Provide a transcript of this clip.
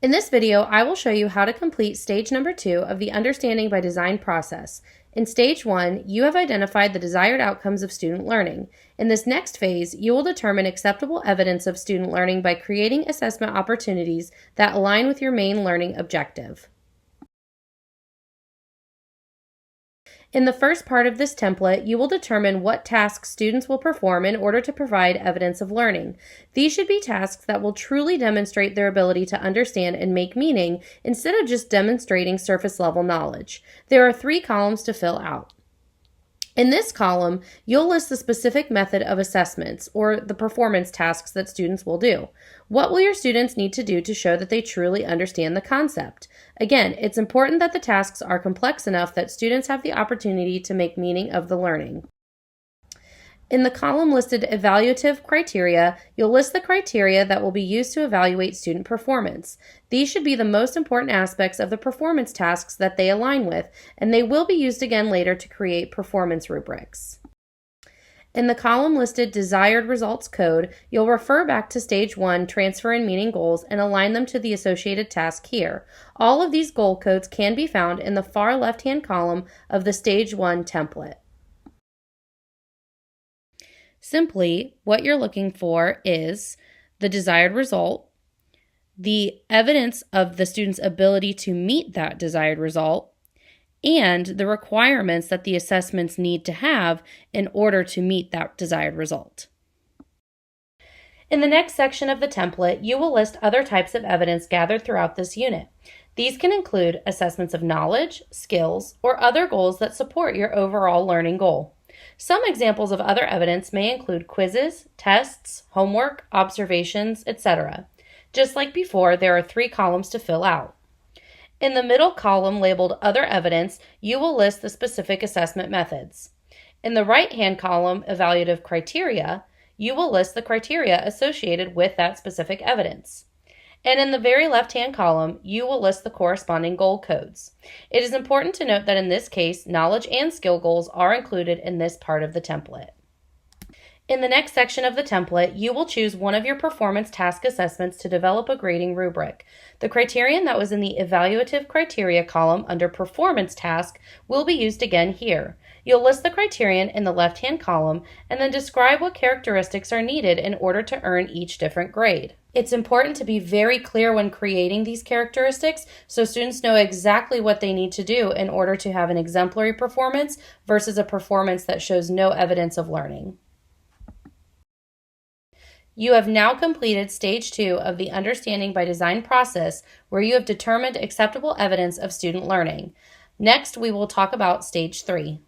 In this video, I will show you how to complete stage number 2 of the Understanding by Design process. In stage 1, you have identified the desired outcomes of student learning. In this next phase, you will determine acceptable evidence of student learning by creating assessment opportunities that align with your main learning objective. In the first part of this template, you will determine what tasks students will perform in order to provide evidence of learning. These should be tasks that will truly demonstrate their ability to understand and make meaning instead of just demonstrating surface-level knowledge. There are 3 columns to fill out. In this column, you'll list the specific method of assessments, or the performance tasks that students will do. What will your students need to do to show that they truly understand the concept? Again, it's important that the tasks are complex enough that students have the opportunity to make meaning of the learning. In the column listed Evaluative Criteria, you'll list the criteria that will be used to evaluate student performance. These should be the most important aspects of the performance tasks that they align with, and they will be used again later to create performance rubrics. In the column listed Desired Results Code, you'll refer back to Stage 1 Transfer and Meaning Goals and align them to the associated task here. All of these goal codes can be found in the far left-hand column of the Stage 1 template. Simply, what you're looking for is the desired result, the evidence of the student's ability to meet that desired result, and the requirements that the assessments need to have in order to meet that desired result. In the next section of the template, you will list other types of evidence gathered throughout this unit. These can include assessments of knowledge, skills, or other goals that support your overall learning goal. Some examples of other evidence may include quizzes, tests, homework, observations, etc. Just like before, there are 3 columns to fill out. In the middle column labeled Other Evidence, you will list the specific assessment methods. In the right-hand column, Evaluative Criteria, you will list the criteria associated with that specific evidence. And in the very left-hand column, you will list the corresponding goal codes. It is important to note that in this case, knowledge and skill goals are included in this part of the template. In the next section of the template, you will choose one of your performance task assessments to develop a grading rubric. The criterion that was in the Evaluative Criteria column under Performance Task will be used again here. You'll list the criterion in the left-hand column and then describe what characteristics are needed in order to earn each different grade. It's important to be very clear when creating these characteristics so students know exactly what they need to do in order to have an exemplary performance versus a performance that shows no evidence of learning. You have now completed Stage 2 of the Understanding by Design process, where you have determined acceptable evidence of student learning. Next, we will talk about Stage 3.